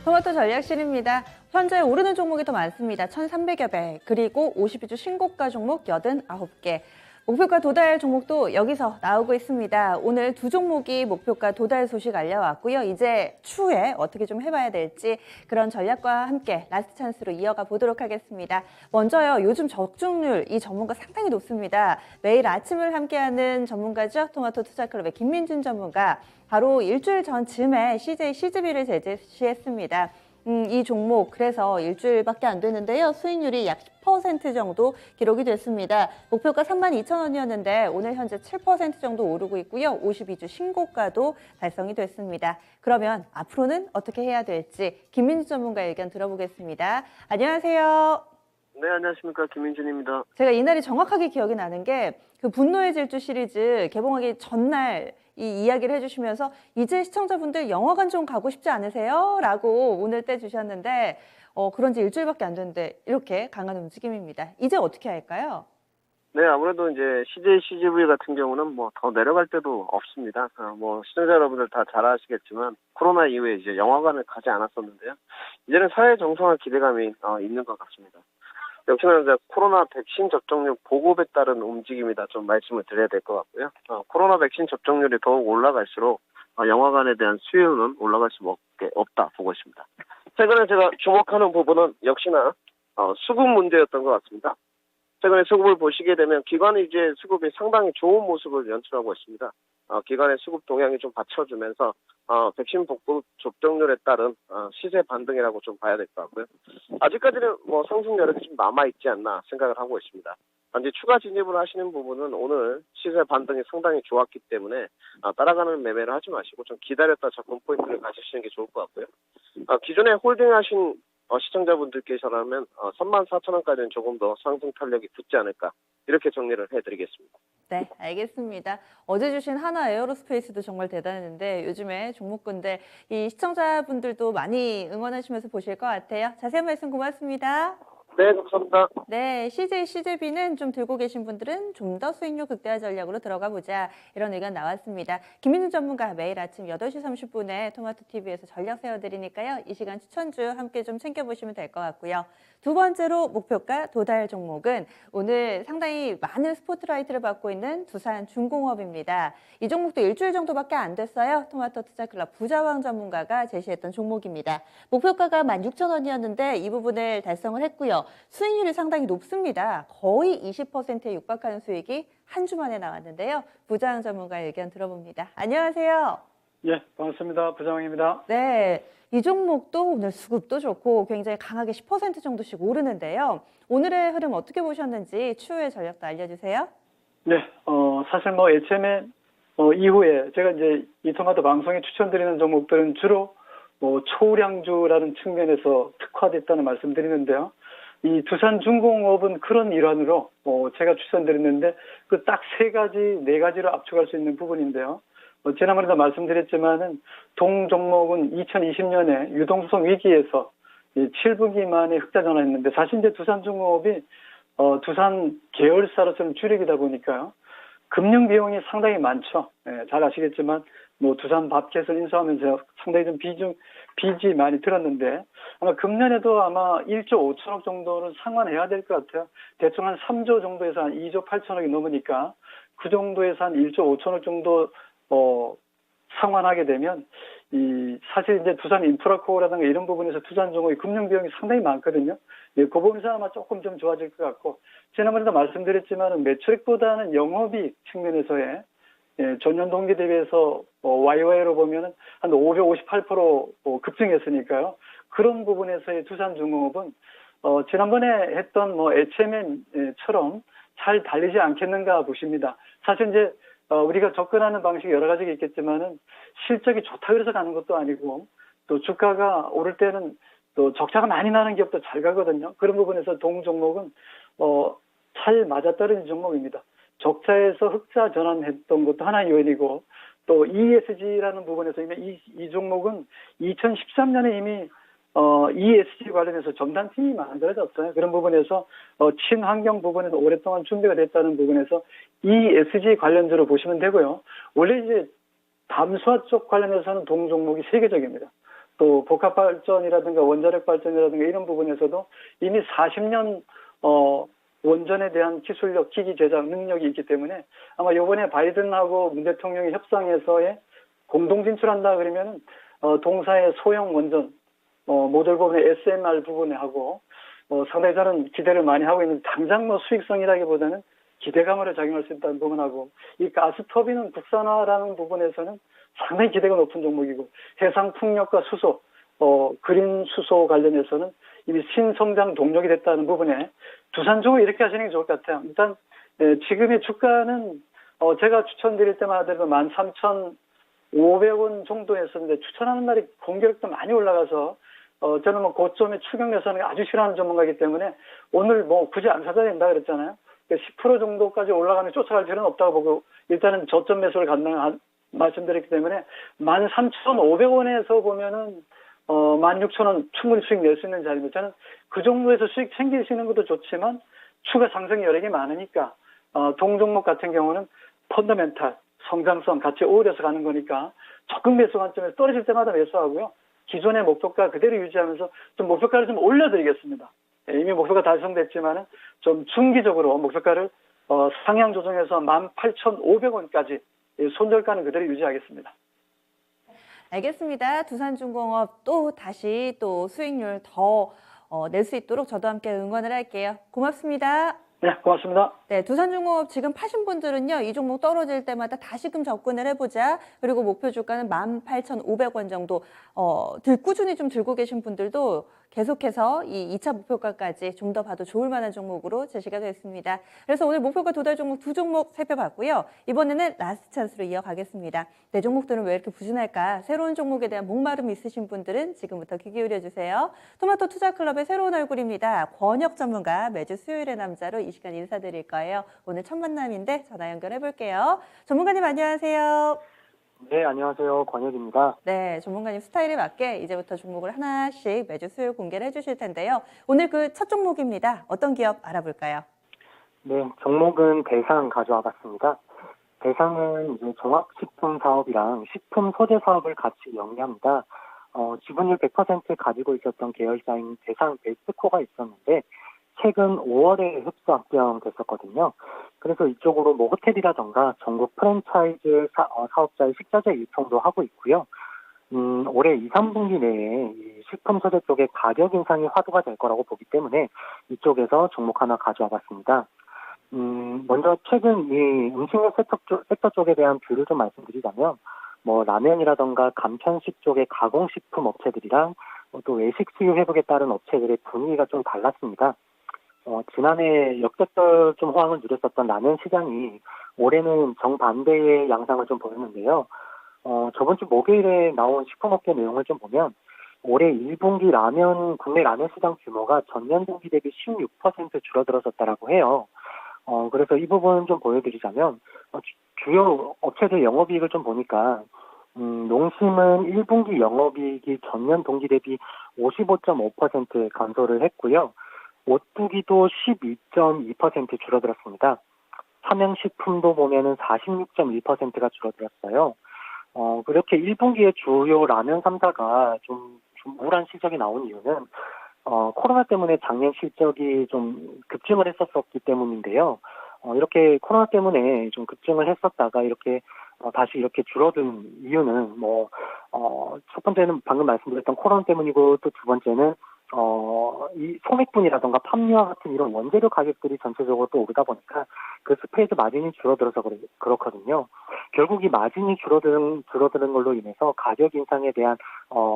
토마토 전략실입니다. 현재 오르는 종목이 더 많습니다. 1,300여 배, 그리고 52주 신고가 종목 89개. 목표가 도달 종목도 여기서 나오고 있습니다. 오늘 두 종목이 목표가 도달 소식 알려왔고요. 이제 추후에 어떻게 좀 해봐야 될지 그런 전략과 함께 라스트 찬스로 이어가 보도록 하겠습니다. 먼저요, 요즘 적중률 이 전문가 상당히 높습니다. 매일 아침을 함께하는 전문가죠. 토마토 투자클럽의 김민준 전문가. 바로 일주일 전쯤에 CJ CGB를 제시했습니다. 이 종목 그래서 일주일밖에 안 됐는데요. 수익률이 약 10% 정도 기록이 됐습니다. 목표가 32,000원이었는데 오늘 현재 7% 정도 오르고 있고요. 52주 신고가도 달성이 됐습니다. 그러면 앞으로는 어떻게 해야 될지 김민준 전문가의 의견 들어보겠습니다. 안녕하세요. 네, 안녕하십니까. 김민준입니다. 제가 이날이 정확하게 기억이 나는 게 그 분노의 질주 시리즈 개봉하기 전날 이 이야기를 해주시면서 이제 시청자분들 영화관 좀 가고 싶지 않으세요? 라고 오늘 때 주셨는데 그런 지 일주일밖에 안 됐는데 이렇게 강한 움직임입니다. 이제 어떻게 할까요? 네, 아무래도 이제 CJ CGV 같은 경우는 뭐 더 내려갈 때도 없습니다. 시청자 여러분들 다 잘 아시겠지만 코로나 이후에 이제 영화관을 가지 않았었는데요. 이제는 사회 정상화 기대감이 있는 것 같습니다. 역시나 이제 코로나 백신 접종률 보급에 따른 움직임이다 좀 말씀을 드려야 될 것 같고요. 코로나 백신 접종률이 더욱 올라갈수록 영화관에 대한 수요는 올라갈 수밖에 없다 보고 있습니다. 최근에 제가 주목하는 부분은 역시나 수급 문제였던 것 같습니다. 최근에 수급을 보시게 되면 기관 위주의 수급이 상당히 좋은 모습을 연출하고 있습니다. 기관의 수급 동향이 좀 받쳐주면서 백신 복구 접종률에 따른 시세 반등이라고 좀 봐야 될 것 같고요. 아직까지는 뭐 상승 여력이 좀 남아있지 않나 생각을 하고 있습니다. 단지 추가 진입을 하시는 부분은 오늘 시세 반등이 상당히 좋았기 때문에 따라가는 매매를 하지 마시고 좀 기다렸다 접근 포인트를 가지시는 게 좋을 것 같고요. 기존에 홀딩하신 시청자분들께서라면 34,000원까지는 조금 더 상승 탄력이 붙지 않을까 이렇게 정리를 해드리겠습니다. 네, 알겠습니다. 어제 주신 하나 에어로스페이스도 정말 대단했는데 요즘에 종목군들 이 시청자분들도 많이 응원하시면서 보실 것 같아요. 자세한 말씀 고맙습니다. 네, 감사합니다. 네, CJ, CGB는 좀 들고 계신 분들은 좀 더 수익률 극대화 전략으로 들어가 보자 이런 의견 나왔습니다. 김민준 전문가 매일 아침 8시 30분에 토마토TV에서 전략 세워드리니까요. 이 시간 추천주 함께 좀 챙겨보시면 될 것 같고요. 두 번째로 목표가 도달 종목은 오늘 상당히 많은 스포트라이트를 받고 있는 두산중공업입니다. 이 종목도 일주일 정도밖에 안 됐어요. 토마토 투자클럽 부자왕 전문가가 제시했던 종목입니다. 목표가가 16,000원이었는데 이 부분을 달성을 했고요. 수익률이 상당히 높습니다. 거의 20%에 육박하는 수익이 한 주 만에 나왔는데요. 부자왕 전문가의 의견 들어봅니다. 안녕하세요. 예, 반갑습니다. 부장입니다. 네, 이 종목도 오늘 수급도 좋고 굉장히 강하게 10% 정도씩 오르는데요. 오늘의 흐름 어떻게 보셨는지 추후의 전략도 알려주세요. 네, 사실 HMN 이후에 제가 이제 이 토마토 방송에 추천드리는 종목들은 주로 초량주라는 측면에서 특화됐다는 말씀드리는데요. 이 두산중공업은 그런 일환으로 제가 추천드렸는데 그 딱 세 가지, 네 가지로 압축할 수 있는 부분인데요. 지난번에도 말씀드렸지만은 동 종목은 2020년에 유동성 위기에서 7분기 만에 흑자 전환했는데 사실 이제 두산중공업이 두산 계열사로서는 주력이다 보니까요. 금융 비용이 상당히 많죠. 잘 아시겠지만 두산밥켓을 인수하면서 상당히 좀 빚이 많이 들었는데 아마 금년에도 아마 1조 5천억 정도는 상환해야 될 것 같아요. 대충 한 3조 정도에서 한 2조 8천억이 넘으니까 그 정도에서 한 1조 5천억 정도 상환하게 되면 사실 이제 두산 인프라코어라든가 이런 부분에서 두산중공업이 금융 비용이 상당히 많거든요. 그 부분에서 아마 조금 좀 좋아질 것 같고 지난번에도 말씀드렸지만 매출액보다는 영업이익 측면에서의 전년 동기 대비해서 YOY로 보면은 한 558% 급증했으니까요. 그런 부분에서의 두산중공업은 지난번에 했던 HMN처럼 잘 달리지 않겠는가 보십니다. 사실 이제 우리가 접근하는 방식이 여러 가지가 있겠지만은 실적이 좋다 그래서 가는 것도 아니고 또 주가가 오를 때는 또 적자가 많이 나는 기업도 잘 가거든요. 그런 부분에서 동 종목은 잘 맞아떨어진 종목입니다. 적자에서 흑자 전환했던 것도 하나의 요인이고 또 ESG라는 부분에서 이 종목은 2013년에 이미 ESG 관련해서 전담팀이 만들어졌어요. 그런 부분에서 친환경 부분에서 오랫동안 준비가 됐다는 부분에서 ESG 관련주로 보시면 되고요. 원래 이제 담수화 쪽 관련해서는 동 종목이 세계적입니다. 또 복합발전이라든가 원자력 발전이라든가 이런 부분에서도 이미 40년 원전에 대한 기술력, 기기 제작 능력이 있기 때문에 아마 이번에 바이든하고 문 대통령의 협상에서의 공동 진출한다 그러면 동사의 소형 원전 모듈 부분의 SMR 부분에 하고 상당히 저는 기대를 많이 하고 있는 당장 뭐 수익성이라기보다는 기대감으로 작용할 수 있다는 부분하고 이 가스터빈은 국산화라는 부분에서는 상당히 기대가 높은 종목이고 해상 풍력과 수소, 그린 수소 관련해서는 이미 신성장 동력이 됐다는 부분에 두산중을 이렇게 하시는 게 좋을 것 같아요. 일단 지금의 주가는 제가 추천드릴 때마다 하더라도 13,500원 정도였었는데 추천하는 날이 공격도 많이 올라가서 저는 뭐 고점에 추격 매수하는 게 아주 싫어하는 전문가이기 때문에 오늘 뭐 굳이 안 사도 된다 그랬잖아요. 10% 정도까지 올라가면 쫓아갈 필요는 없다고 보고 일단은 저점 매수를 말씀드렸기 때문에 13,500원에서 보면은 16,000원 충분히 수익 낼 수 있는 자리입니다. 저는 그 정도에서 수익 챙기시는 것도 좋지만 추가 상승 여력이 많으니까 동종목 같은 경우는 펀더멘탈, 성장성 같이 어우러서 가는 거니까 적극 매수 관점에서 떨어질 때마다 매수하고요. 기존의 목표가 그대로 유지하면서 좀 목표가를 좀 올려드리겠습니다. 이미 목표가 달성됐지만은 좀 중기적으로 목표가를 상향 조정해서 18,500원까지 손절가는 그대로 유지하겠습니다. 알겠습니다. 두산중공업 또 다시 또 수익률 더 낼 수 있도록 저도 함께 응원을 할게요. 고맙습니다. 네, 고맙습니다. 네, 두산중공업 지금 파신 분들은요, 이 종목 떨어질 때마다 다시금 접근을 해보자. 그리고 목표 주가는 18,500원 정도, 꾸준히 좀 들고 계신 분들도 계속해서 이 2차 목표가까지 좀 더 봐도 좋을 만한 종목으로 제시가 됐습니다. 그래서 오늘 목표가 도달 종목 두 종목 살펴봤고요. 이번에는 라스트 찬스로 이어가겠습니다. 내 종목들은 왜 이렇게 부진할까? 새로운 종목에 대한 목마름 있으신 분들은 지금부터 귀 기울여 주세요. 토마토 투자클럽의 새로운 얼굴입니다. 권혁 전문가 매주 수요일의 남자로 이 시간 인사드릴 거예요. 오늘 첫 만남인데 전화 연결해 볼게요. 전문가님 안녕하세요. 네, 안녕하세요. 권혁입니다. 네, 전문가님 스타일에 맞게 이제부터 종목을 하나씩 매주 수요일 공개를 해주실 텐데요. 오늘 그 첫 종목입니다. 어떤 기업 알아볼까요? 네, 종목은 대상 가져와 봤습니다. 대상은 이제 종합식품 사업이랑 식품 소재 사업을 같이 영위합니다. 지분율 100% 가지고 있었던 계열사인 대상 베스트코가 있었는데 최근 5월에 흡수 합병됐었거든요. 그래서 이쪽으로 뭐 호텔이라던가 전국 프랜차이즈 사업자의 식자재 유통도 하고 있고요. 올해 2, 3분기 내에 이 식품 소재 쪽에 가격 인상이 화두가 될 거라고 보기 때문에 이쪽에서 종목 하나 가져와 봤습니다. 먼저 최근 이 음식료 섹터 쪽에 대한 뷰를 좀 말씀드리자면 뭐 라면이라던가 간편식 쪽의 가공식품 업체들이랑 또 외식 수요 회복에 따른 업체들의 분위기가 좀 달랐습니다. 지난해 역대급 좀 호황을 누렸었던 라면 시장이 올해는 정반대의 양상을 좀 보였는데요. 저번 주 목요일에 나온 식품업계 내용을 좀 보면 올해 1분기 국내 라면 시장 규모가 전년 동기 대비 16% 줄어들었었다라고 해요. 그래서 이 부분 좀 보여드리자면 주요 업체들 영업이익을 좀 보니까 농심은 1분기 영업이익이 전년 동기 대비 55.5% 감소를 했고요. 오뚜기도 12.2% 줄어들었습니다. 삼양식품도 보면은 46.1%가 줄어들었어요. 그렇게 1분기에 주요 라면 3사가 좀 우울한 실적이 나온 이유는 코로나 때문에 작년 실적이 좀 급증을 했었기 때문인데요. 이렇게 코로나 때문에 좀 급증을 했었다가 이렇게 다시 이렇게 줄어든 이유는 첫 번째는 방금 말씀드렸던 코로나 때문이고 또 두 번째는 이 소맥분이라던가 팜유와 같은 이런 원재료 가격들이 전체적으로 또 오르다 보니까 그 스프레드 마진이 줄어들어서 그렇거든요. 결국 이 마진이 줄어드는 걸로 인해서 가격 인상에 대한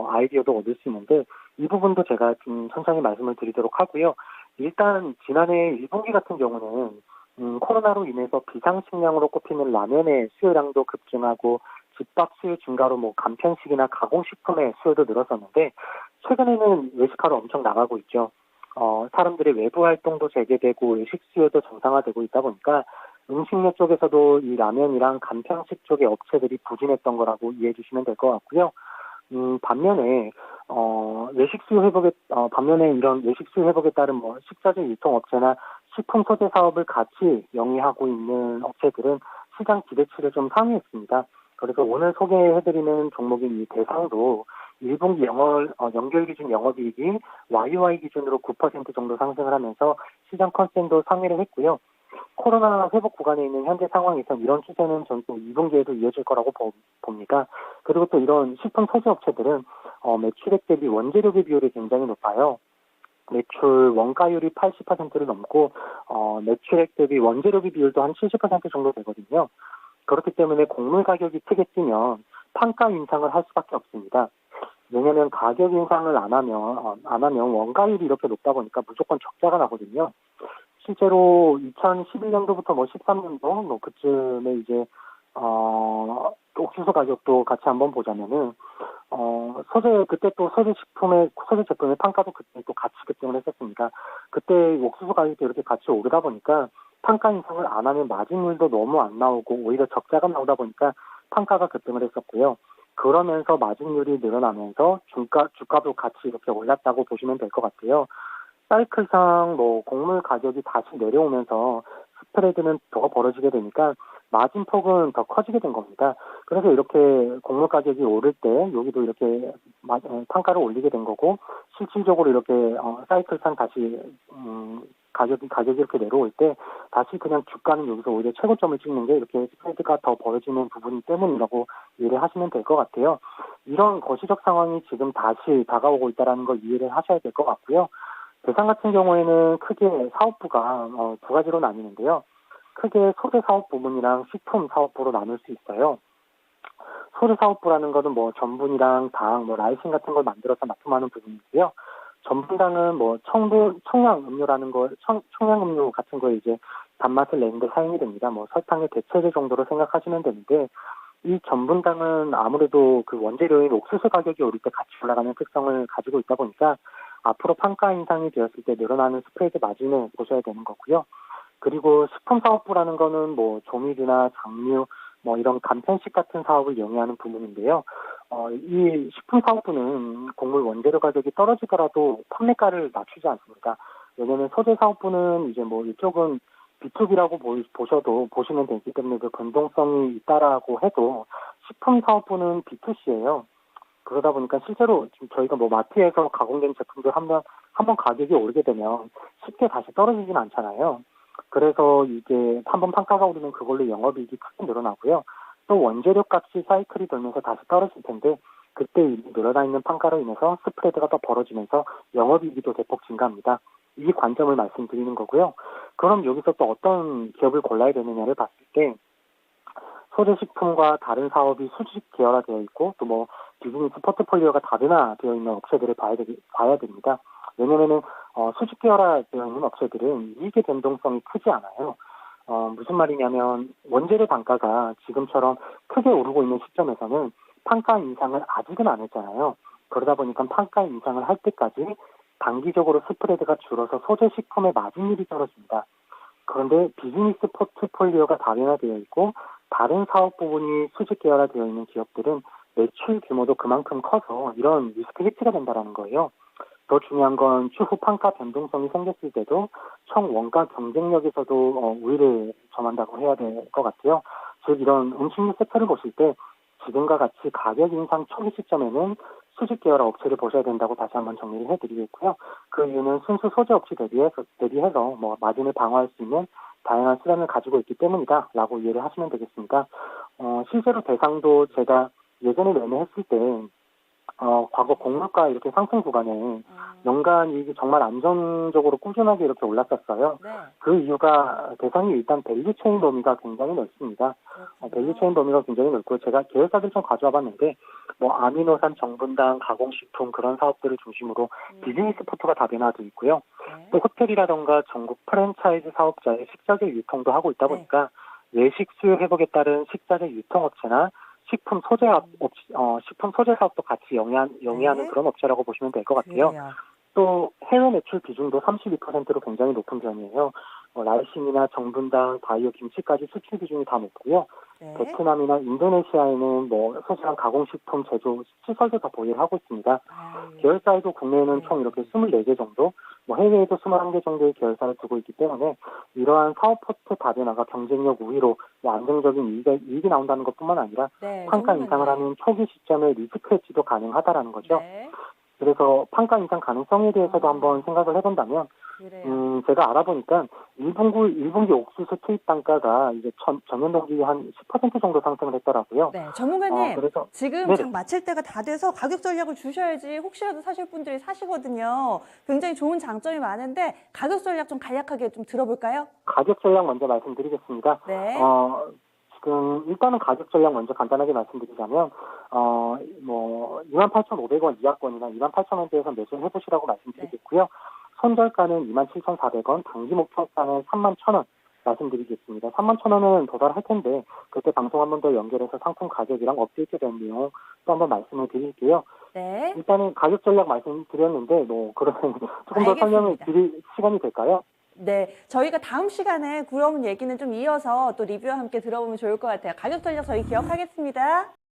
아이디어도 얻을 수 있는데 이 부분도 제가 좀 천천히 말씀을 드리도록 하고요. 일단 지난해 1분기 같은 경우는 코로나로 인해서 비상식량으로 꼽히는 라면의 수요량도 급증하고 집밥 수요 증가로 뭐 간편식이나 가공식품의 수요도 늘었었는데 최근에는 외식하러 엄청 나가고 있죠. 사람들의 외부 활동도 재개되고 외식 수요도 정상화되고 있다 보니까 음식료 쪽에서도 이 라면이랑 간편식 쪽의 업체들이 부진했던 거라고 이해해 주시면 될 것 같고요. 반면에 이런 외식 수요 회복에 따른 뭐 식자재 유통 업체나 식품 소재 사업을 같이 영위하고 있는 업체들은 시장 기대치를 좀 상회했습니다. 그래서 오늘 소개해드리는 종목인 이 대상도 1분기 연결 기준 영업이익이 YOY 기준으로 9% 정도 상승을 하면서 시장 컨센도 상회를 했고요. 코로나 회복 구간에 있는 현재 상황에서 이런 추세는 전 또 2분기에도 이어질 거라고 봅니다. 그리고 또 이런 식품 소재 업체들은 매출액 대비 원재료비 비율이 굉장히 높아요. 매출 원가율이 80%를 넘고 매출액 대비 원재료비 비율도 한 70% 정도 되거든요. 그렇기 때문에 곡물 가격이 크게 뛰면 판가 인상을 할 수밖에 없습니다. 왜냐하면 가격 인상을 안 하면 원가율이 이렇게 높다 보니까 무조건 적자가 나거든요. 실제로 2011년도부터 13년도 그쯤에 이제 옥수수 가격도 같이 한번 보자면은 그때 또 소재 제품의 판가도 그때 또 같이 급등을 했었습니다. 그때 옥수수 가격도 이렇게 같이 오르다 보니까 판가 인상을 안 하면 마진율도 너무 안 나오고 오히려 적자가 나오다 보니까 판가가 급등을 했었고요. 그러면서 마진율이 늘어나면서 주가도 같이 이렇게 올랐다고 보시면 될 것 같아요. 사이클상 곡물 가격이 다시 내려오면서 스프레드는 더 벌어지게 되니까 마진폭은 더 커지게 된 겁니다. 그래서 이렇게 곡물 가격이 오를 때 여기도 이렇게 판가를 올리게 된 거고 실질적으로 이렇게 사이클상 다시 가격이 이렇게 내려올 때 다시 그냥 주가는 여기서 오히려 최고점을 찍는 게 이렇게 스프레드가 더 벌어지는 부분 때문이라고 이해를 하시면 될 것 같아요. 이런 거시적 상황이 지금 다시 다가오고 있다는 걸 이해를 하셔야 될 것 같고요. 대상 같은 경우에는 크게 사업부가 두 가지로 나뉘는데요. 크게 소재 사업 부문이랑 식품 사업부로 나눌 수 있어요. 소재 사업부라는 것은 전분이랑 당, 라이신 같은 걸 만들어서 납품하는 부분이고요. 전분당은 청양음료 같은 거 이제 단맛을 내는데 사용이 됩니다. 설탕의 대체제 정도로 생각하시면 되는데 이 전분당은 아무래도 그 원재료인 옥수수 가격이 오를 때 같이 올라가는 특성을 가지고 있다 보니까 앞으로 판가 인상이 되었을 때 늘어나는 스프레드 마진을 보셔야 되는 거고요. 그리고 식품사업부라는 거는 조미료나 장류, 이런 간편식 같은 사업을 영위하는 부문인데요. 이 식품사업부는 곡물 원재료 가격이 떨어지더라도 판매가를 낮추지 않습니다. 왜냐하면 소재사업부는 이제 이쪽은 B2B라고 보시면 되기 때문에 그 변동성이 있다라고 해도 식품사업부는 B2C예요. 그러다 보니까 실제로 지금 저희가 마트에서 가공된 제품들 한번 가격이 오르게 되면 쉽게 다시 떨어지진 않잖아요. 그래서 이게 한번 판가가 오르면 그걸로 영업이익이 크게 늘어나고요. 또 원재료 값이 사이클이 돌면서 다시 떨어질 텐데 그때 늘어나 있는 판가로 인해서 스프레드가 더 벌어지면서 영업이익도 대폭 증가합니다. 이 관점을 말씀드리는 거고요. 그럼 여기서 또 어떤 기업을 골라야 되느냐를 봤을 때 소재식품과 다른 사업이 수직 계열화되어 있고 또 비즈니스 포트폴리오가 다변화되어 있는 업체들을 봐야 됩니다. 왜냐면은 수직 계열화되어 있는 업체들은 이익의 변동성이 크지 않아요. 무슨 말이냐면 원재료 단가가 지금처럼 크게 오르고 있는 시점에서는 판가 인상을 아직은 안 했잖아요. 그러다 보니까 판가 인상을 할 때까지 단기적으로 스프레드가 줄어서 소재식품의 마진율이 떨어집니다. 그런데 비즈니스 포트폴리오가 다변화되어 있고 다른 사업 부분이 수직 계열화되어 있는 기업들은 매출 규모도 그만큼 커서 이런 리스크 해치가 된다는 거예요. 더 중요한 건 추후 판가 변동성이 생겼을 때도 총 원가 경쟁력에서도 우위를 점한다고 해야 될 것 같아요. 즉 이런 음식료 섹터를 보실 때 지금과 같이 가격 인상 초기 시점에는 수직 계열화 업체를 보셔야 된다고 다시 한번 정리를 해드리겠고요. 그 이유는 순수 소재 업체 대비해서 마진을 방어할 수 있는 다양한 수단을 가지고 있기 때문이다라고 이해를 하시면 되겠습니다. 실제로 대상도 제가 예전에 매매했을 때 과거 곡물가 이렇게 상승 구간에 연간 이익이 정말 안정적으로 꾸준하게 이렇게 올랐었어요. 네. 그 이유가 대상이 일단 밸류체인 범위가 굉장히 넓습니다. 밸류체인 범위가 굉장히 넓고 제가 계열사들 좀 가져와 봤는데 아미노산, 정분당, 가공식품 그런 사업들을 중심으로 비즈니스 포트가 다변화되어 있고요. 네. 또 호텔이라던가 전국 프랜차이즈 사업자의 식자재 유통도 하고 있다 보니까 외식 수요 회복에 따른 식자재 유통업체나 식품 소재 사업도 같이 영위하는 그런 업체라고 보시면 될 것 같아요. 그래요. 또 해외 매출 비중도 32%로 굉장히 높은 편이에요. 라이신이나 정분당, 바이오, 김치까지 수출 비중이 다 높고요. 네. 베트남이나 인도네시아에는 뭐 소시랑 가공식품 제조 시설도 다 보유를 하고 있습니다. 아유, 계열사에도 국내에는 네. 총 이렇게 24개 정도, 뭐 해외에도 21개 정도의 계열사를 두고 있기 때문에 이러한 사업 포트 다변화가 경쟁력 우위로 안정적인 이익이 나온다는 것뿐만 아니라 네, 판가 전문가님. 인상을 하는 초기 시점에 리스크 해지도 가능하다라는 거죠. 네, 그래서 판가 인상 가능성에 대해서도 한번 생각을 해본다면 그래요. 제가 알아보니까 1분기 옥수수 투입 단가가 이제 전년 동기 한 10% 정도 상승을 했더라고요. 네, 전문가님. 그래서 지금 네네. 장 마칠 때가 다 돼서 가격 전략을 주셔야지 혹시라도 사실 분들이 사시거든요. 굉장히 좋은 장점이 많은데 가격 전략 좀 간략하게 좀 들어볼까요? 가격 전략 먼저 말씀드리겠습니다. 네. 지금 일단은 가격 전략 먼저 간단하게 말씀드리자면 뭐 28,500원 이하권이나 28,000원대에서 매수를 해보시라고 말씀드리겠고요. 손절가는 27,400원, 단기 목표가는 31,000원 말씀드리겠습니다. 31,000원은 도달할 텐데 그때 방송 한 번 더 연결해서 상품 가격이랑 업데이트된 내용 또 한번 말씀을 드릴게요. 네. 일단은 가격 전략 말씀드렸는데 뭐 그러면 조금 더 알겠습니다. 설명을 드릴 시간이 될까요? 네, 저희가 다음 시간에 그런 얘기는 좀 이어서 또 리뷰와 함께 들어보면 좋을 것 같아요. 가격 전략 저희 기억하겠습니다.